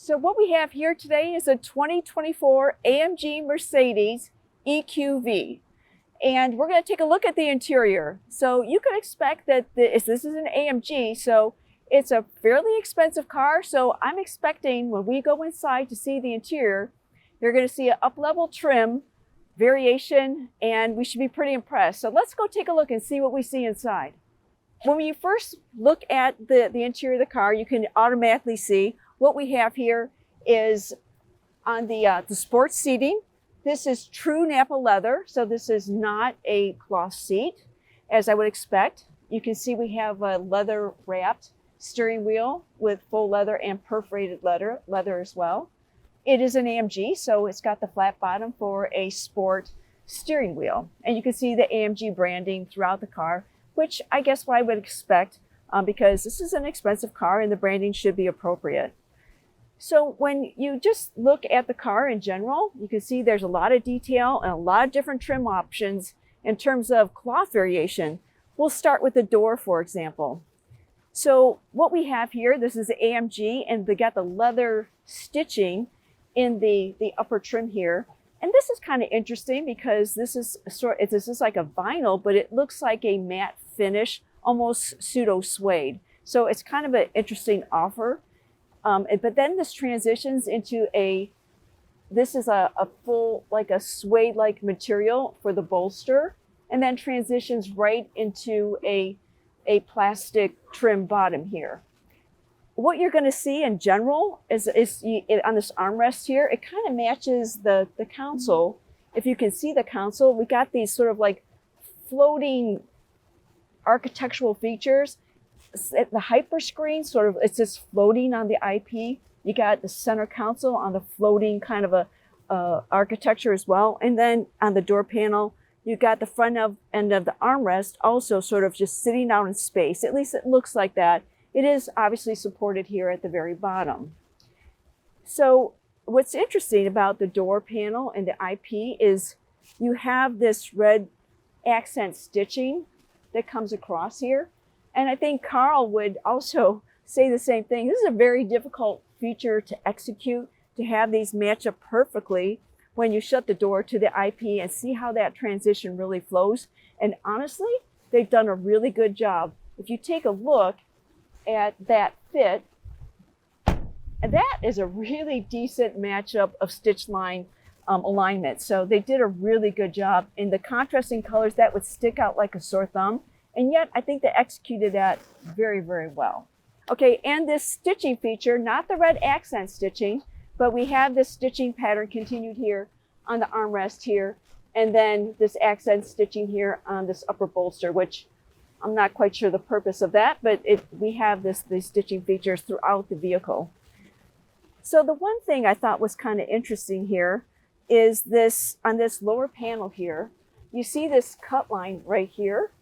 So what we have here today is a 2024 AMG Mercedes EQV. And we're going to take a look at the interior. So you can expect that this is an AMG, so it's a fairly expensive car. So I'm expecting when we go inside to see the interior, you're going to see an up-level trim, variation, and we should be pretty impressed. So let's go take a look and see what we see inside. When you first look at the interior of the car, you can automatically see what we have here is on the sports seating. This is true Nappa leather, so this is not a cloth seat, as I would expect. You can see we have a leather-wrapped steering wheel with faux leather and perforated leather as well. It is an AMG, so it's got the flat bottom for a sport steering wheel. And you can see the AMG branding throughout the car, which I guess what I would expect because this is an expensive car and the branding should be appropriate. So when you just look at the car in general, you can see there's a lot of detail and a lot of different trim options in terms of cloth variation. We'll start with the door, for example. So what we have here, this is the AMG, and they got the leather stitching in the upper trim here. And this is kind of interesting because this is like a vinyl, but it looks like a matte finish, almost pseudo suede. So it's kind of an interesting offer. But then this transitions into this is a full, like a suede-like material for the bolster, and then transitions right into a plastic trim bottom here. What you're going to see in general is on this armrest here, it kind of matches the console. If you can see the console, we got these sort of like floating architectural features. The hyper screen sort of, it's just floating on the IP. You got the center console on the floating kind of a architecture as well. And then on the door panel, you got the front end of the armrest also sort of just sitting out in space. At least it looks like that. It is obviously supported here at the very bottom. So what's interesting about the door panel and the IP is you have this red accent stitching that comes across here. And I think Carl would also say the same thing. This is a very difficult feature to execute, to have these match up perfectly when you shut the door to the IP and see how that transition really flows. And honestly, they've done a really good job. If you take a look at that fit, and that is a really decent matchup of stitch line alignment. So they did a really good job. In the contrasting colors, that would stick out like a sore thumb. And yet, I think they executed that very, very well. Okay, and this stitching feature, not the red accent stitching, but we have this stitching pattern continued here on the armrest here, and then this accent stitching here on this upper bolster, which I'm not quite sure the purpose of that, but we have these stitching features throughout the vehicle. So the one thing I thought was kind of interesting here is this, on this lower panel here, you see this cut line right here.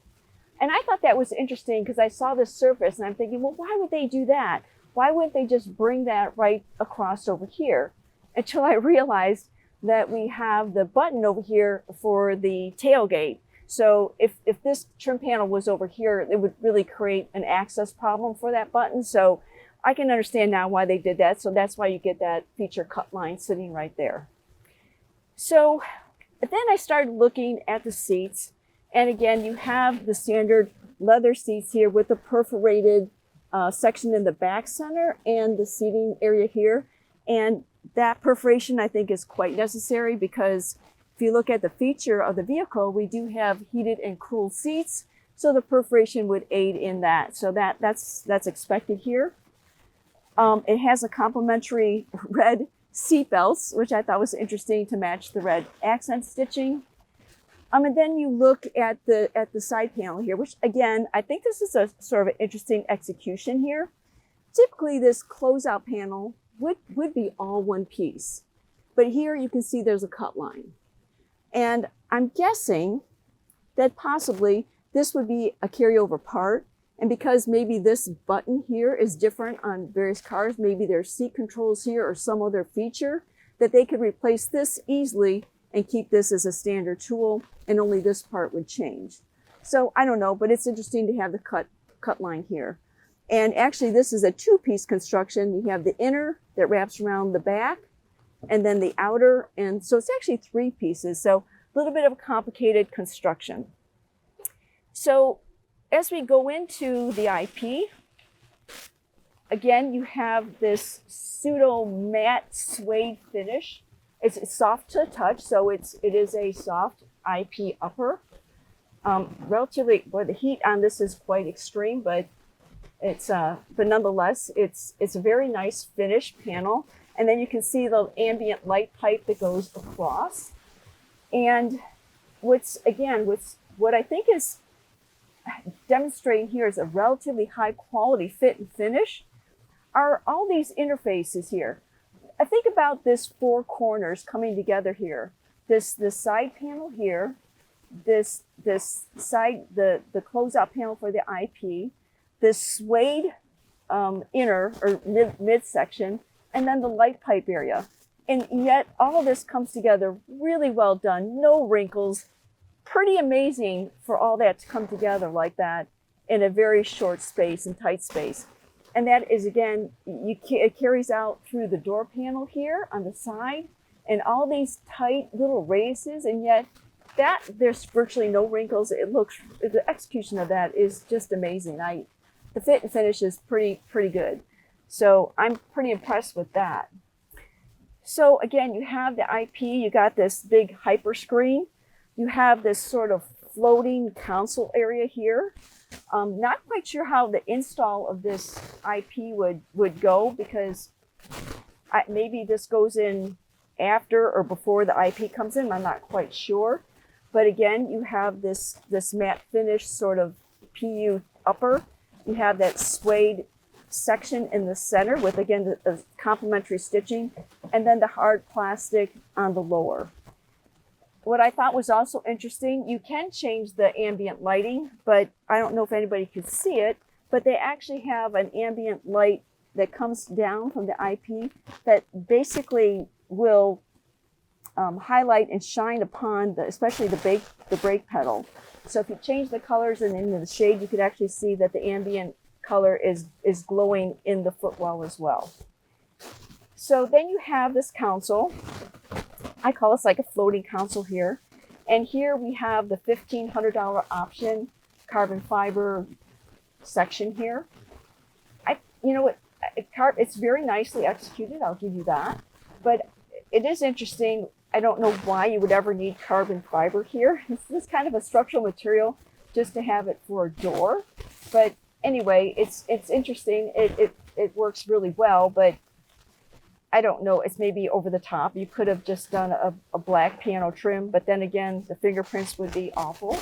And I thought that was interesting because I saw this surface and I'm thinking, well, why would they do that? Why wouldn't they just bring that right across over here? Until I realized that we have the button over here for the tailgate. So if this trim panel was over here, it would really create an access problem for that button. So I can understand now why they did that. So that's why you get that feature cut line sitting right there. So then I started looking at the seats. And again, you have the standard leather seats here with the perforated section in the back center and the seating area here. And that perforation, I think, is quite necessary because if you look at the feature of the vehicle, we do have heated and cooled seats. So the perforation would aid in that. So that's expected here. It has a complementary red seat belts, which I thought was interesting to match the red accent stitching. And then you look at the side panel here, which again, I think this is a sort of an interesting execution here. Typically this closeout panel would be all one piece, but here you can see there's a cut line. And I'm guessing that possibly this would be a carryover part. And because maybe this button here is different on various cars, maybe there's seat controls here or some other feature, that they could replace this easily and keep this as a standard tool, and only this part would change. So I don't know, but it's interesting to have the cut line here. And actually this is a two-piece construction. You have the inner that wraps around the back, and then the outer, and so it's actually three pieces. So a little bit of a complicated construction. So as we go into the IP, again, you have this pseudo matte suede finish. It's soft to touch, so it is a soft IP upper. Relatively, well, the heat on this is quite extreme, but but nonetheless, it's a very nice finish panel. And then you can see the ambient light pipe that goes across. And what I think is demonstrating here is a relatively high quality fit and finish are all these interfaces here. I think about this four corners coming together here. This side panel here, this side, the closeout panel for the IP, this suede inner or midsection, and then the light pipe area. And yet all of this comes together really well done, no wrinkles, pretty amazing for all that to come together like that in a very short space and tight space. And that is, again, it carries out through the door panel here on the side and all these tight little radiuses, and yet there's virtually no wrinkles. The execution of that is just amazing. The fit and finish is pretty good. So I'm pretty impressed with that. So again, you have the IP, you got this big hyper screen. You have this sort of floating console area here. Not quite sure how the install of this IP would go, because maybe this goes in after or before the IP comes in. I'm not quite sure. But again, you have this matte finish sort of PU upper. You have that suede section in the center with, again, the complementary stitching, and then the hard plastic on the lower. What I thought was also interesting, you can change the ambient lighting, but I don't know if anybody could see it, but they actually have an ambient light that comes down from the IP that basically will highlight and shine upon especially the brake pedal. So if you change the colors and into the shade, you could actually see that the ambient color is glowing in the footwell as well. So then you have this console. I call this like a floating console here. And here we have the $1,500 option carbon fiber section here. It's very nicely executed, I'll give you that. But it is interesting. I don't know why you would ever need carbon fiber here. This is kind of a structural material just to have it for a door. But anyway, it's interesting. It works really well, but I don't know, it's maybe over the top. You could have just done a black piano trim, but then again, the fingerprints would be awful.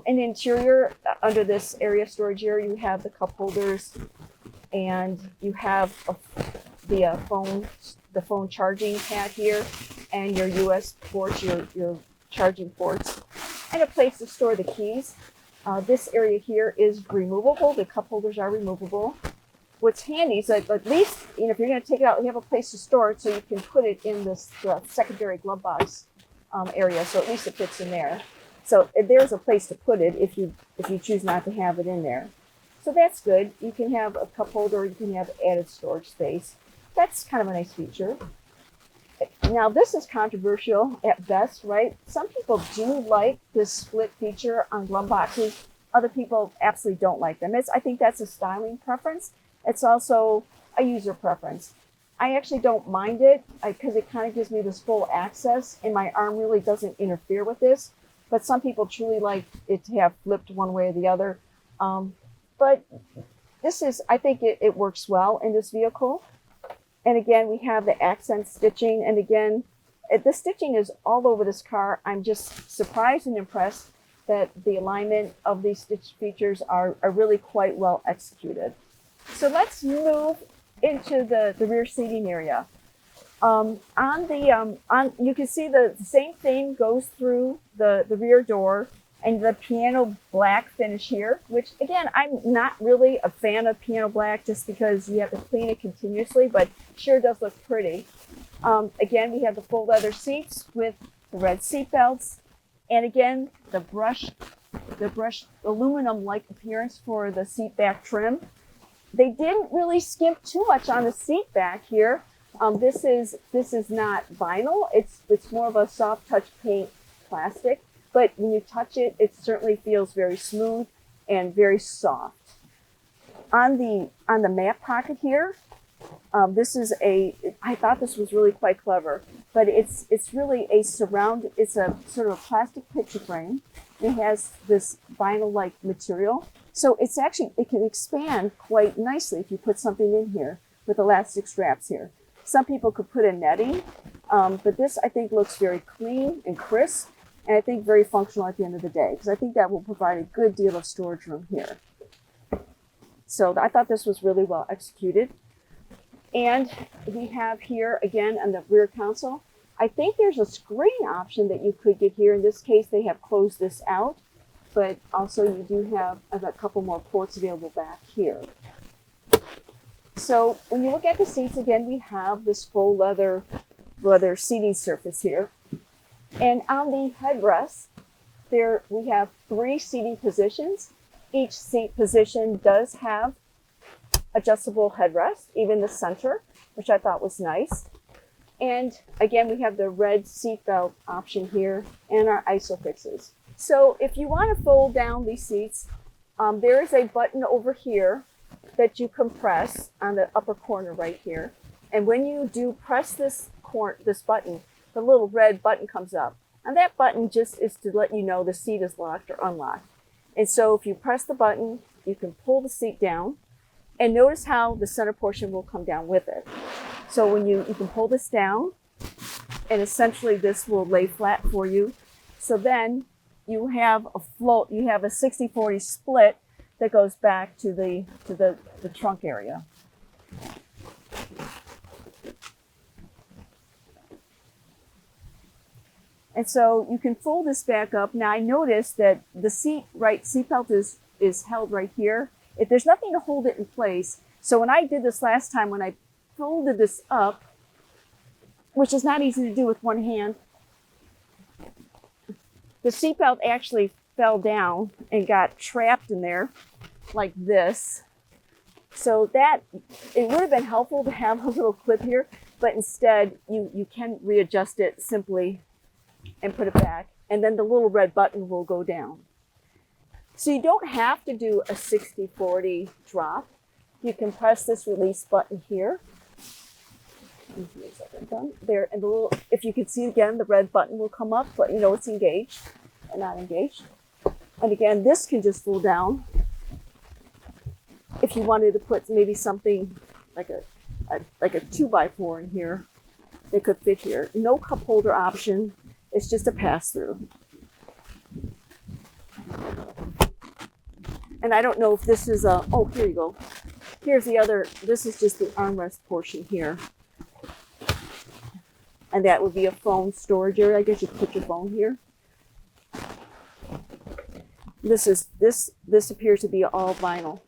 In the interior, under this storage area, you have the cup holders, and you have the phone charging pad here, and your US ports, your charging ports, and a place to store the keys. This area here is removable. The cup holders are removable. What's handy is that at least, if you're going to take it out, you have a place to store it, so you can put it in this secondary glove box area. So at least it fits in there. So there's a place to put it if you choose not to have it in there. So that's good. You can have a cup holder. You can have added storage space. That's kind of a nice feature. Now this is controversial at best, right? Some people do like this split feature on glove boxes. Other people absolutely don't like them. I think that's a styling preference. It's also a user preference. I actually don't mind it because it kind of gives me this full access, and my arm really doesn't interfere with this. But some people truly like it to have flipped one way or the other. But I think it works well in this vehicle. And again, we have the accent stitching. And again, the stitching is all over this car. I'm just surprised and impressed that the alignment of these stitch features are really quite well executed. So let's move into the rear seating area. You can see the same thing goes through the rear door and the piano black finish here, which again, I'm not really a fan of piano black just because you have to clean it continuously, but sure does look pretty. Again, we have the full leather seats with the red seat belts. And again, the brushed aluminum-like appearance for the seat back trim. They didn't really skimp too much on the seat back here. This is not vinyl. It's more of a soft touch paint plastic, but when you touch it, it certainly feels very smooth and very soft. On the mat pocket here, I thought this was really quite clever, but it's really it's a sort of a plastic picture frame. It has this vinyl-like material. So it can expand quite nicely if you put something in here with elastic straps here. Some people could put in netting, but this I think looks very clean and crisp, and I think very functional at the end of the day, because I think that will provide a good deal of storage room here. So I thought this was really well executed. And we have here, again, on the rear console, I think there's a screen option that you could get here. In this case, they have closed this out, but also you do have a couple more ports available back here. So when you look at the seats, again, we have this full leather seating surface here. And on the headrest, there we have 3 seating positions. Each seat position does have adjustable headrest, even the center, which I thought was nice. And again, we have the red seat belt option here and our ISOFIXes. So if you want to fold down these seats, there is a button over here that you can press on the upper corner right here. And when you do press this button, the little red button comes up. And that button just is to let you know the seat is locked or unlocked. And so if you press the button, you can pull the seat down. And notice how the center portion will come down with it. So when you can pull this down, and essentially this will lay flat for you. So then you have a 60-40 split that goes back to the trunk area. And so you can fold this back up. Now I noticed that the seat belt is held right here. If there's nothing to hold it in place, so when I did this last time, when I folded this up, which is not easy to do with one hand, the seatbelt actually fell down and got trapped in there like this. So that, it would have been helpful to have a little clip here, but instead you can readjust it simply and put it back, and then the little red button will go down. So you don't have to do a 60-40 drop. You can press this release button here. There, and if you can see again, the red button will come up, but you know it's engaged and not engaged. And again, this can just fold down. If you wanted to put maybe something like a 2x4 in here, it could fit here. No cup holder option. It's just a pass-through. And I don't know if this is oh, here you go. Here's the other, this is just the armrest portion here. And that would be a phone storage area. I guess you put your phone here. This appears to be all vinyl,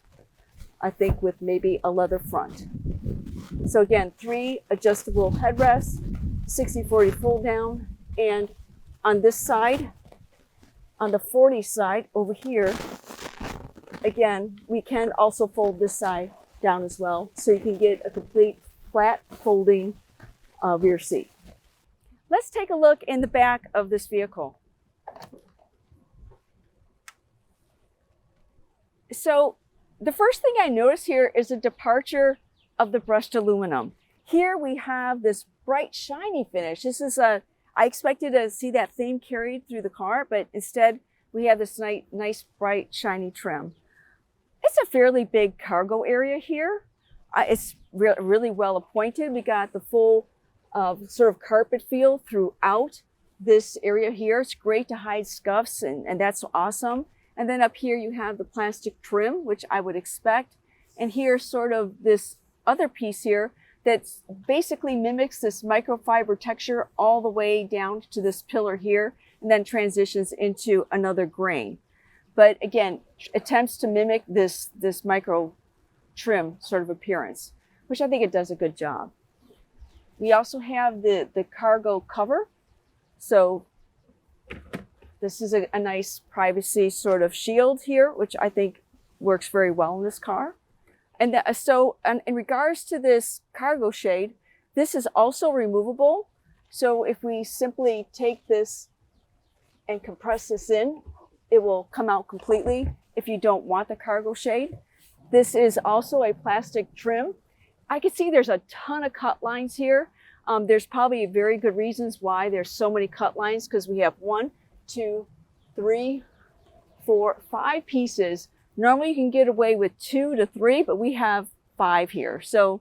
I think, with maybe a leather front. So again, 3 adjustable headrests, 60-40 fold down, and on this side, on the 40 side over here, again, we can also fold this side down as well, so you can get a complete flat folding rear seat. Let's take a look in the back of this vehicle. So the first thing I notice here is a departure of the brushed aluminum. Here we have this bright, shiny finish. This is I expected to see that theme carried through the car, but instead we have this nice, bright, shiny trim. It's a fairly big cargo area here. It's really well appointed. We got the full sort of carpet feel throughout this area here. It's great to hide scuffs, and that's awesome. And then up here you have the plastic trim, which I would expect. And here's sort of this other piece here that basically mimics this microfiber texture all the way down to this pillar here, and then transitions into another grain. But again, attempts to mimic this micro trim sort of appearance, which I think it does a good job. We also have the cargo cover. So this is a nice privacy sort of shield here, which I think works very well in this car. And in regards to this cargo shade, this is also removable. So if we simply take this and compress this in, it will come out completely if you don't want the cargo shade. This is also a plastic trim. I can see there's a ton of cut lines here. There's probably very good reasons why there's so many cut lines, because we have 1, 2, 3, 4, 5 pieces. Normally you can get away with 2 to 3, but we have 5 here. So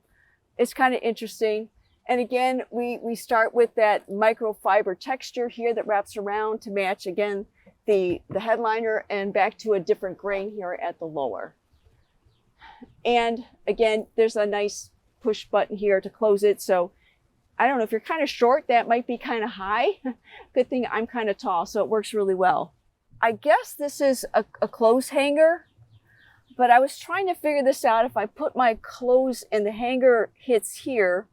it's kind of interesting. And again, we start with that microfiber texture here that wraps around to match, again, the headliner, and back to a different grain here at the lower. And again, there's a nice push button here to close it. So I don't know, if you're kind of short, that might be kind of high. Good thing I'm kind of tall, so it works really well. I guess this is a clothes hanger, but I was trying to figure this out. If I put my clothes and the hanger hits here,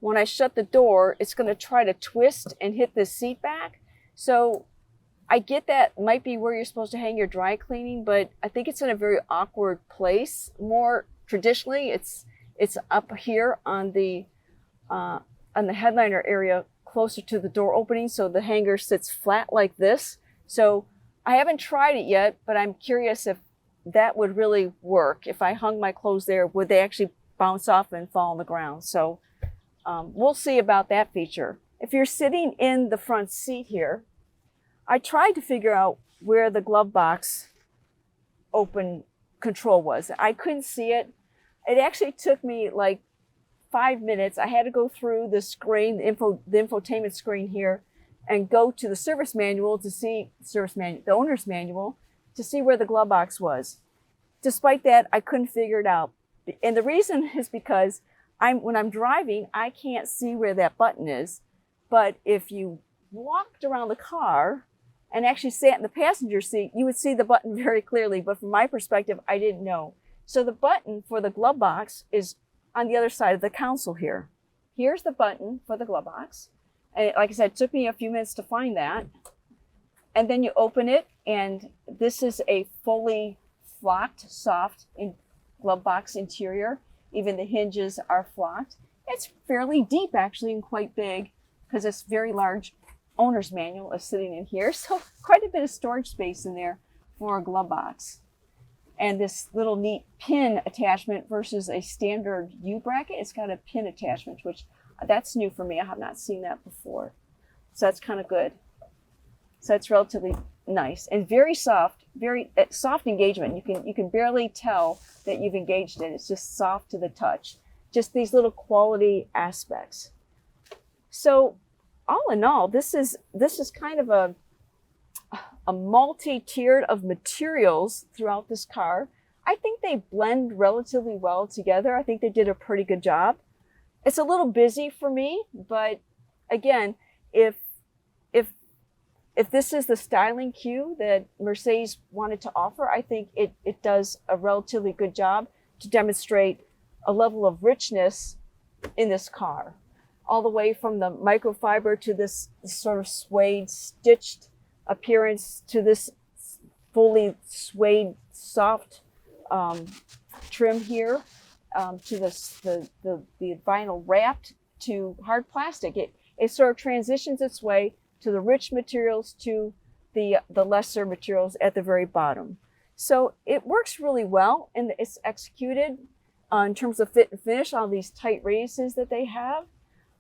when I shut the door, it's going to try to twist and hit the seat back. So I get that might be where you're supposed to hang your dry cleaning, but I think it's in a very awkward place. More traditionally, it's up here on the headliner area, closer to the door opening, so the hanger sits flat like this. So I haven't tried it yet, but I'm curious if that would really work. If I hung my clothes there, would they actually bounce off and fall on the ground? So we'll see about that feature. If you're sitting in the front seat here, I tried to figure out where the glove box open control was. I couldn't see it. It actually took me like 5 minutes. I had to go through the screen, the infotainment screen here, and go to the service manual to see the owner's manual to see where the glove box was. Despite that, I couldn't figure it out. And the reason is because when I'm driving, I can't see where that button is. But if you walked around the car and actually sat in the passenger seat, you would see the button very clearly. But from my perspective, I didn't know. So the button for the glove box is on the other side of the console here. Here's the button for the glove box. And like I said, it took me a few minutes to find that. And then you open it, and this is a fully flocked, soft glove box interior. Even the hinges are flocked. It's fairly deep, actually, and quite big, because this very large owner's manual is sitting in here. So quite a bit of storage space in there for a glove box. And this little neat pin attachment versus a standard U-bracket. It's got a pin attachment, which that's new for me. I have not seen that before. So that's kind of good. So it's relatively nice and very soft, very soft engagement. You can barely tell that you've engaged it. It's just soft to the touch. Just these little quality aspects. So all in all, this is kind of a multi-tiered of materials throughout this car. I think they blend relatively well together. I think they did a pretty good job. It's a little busy for me, but again, if this is the styling cue that Mercedes wanted to offer, I think it does a relatively good job to demonstrate a level of richness in this car. All the way from the microfiber to this sort of suede stitched appearance to this fully suede soft trim here, to the vinyl wrapped to hard plastic. It sort of transitions its way to the rich materials to the lesser materials at the very bottom. So it works really well, and it's executed in terms of fit and finish, all these tight radiuses that they have.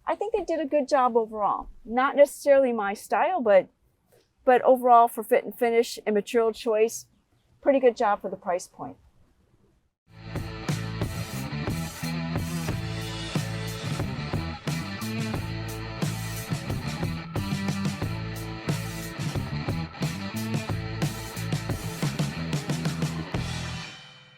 I think they did a good job overall. Not necessarily my style, but overall for fit and finish and material choice, pretty good job for the price point.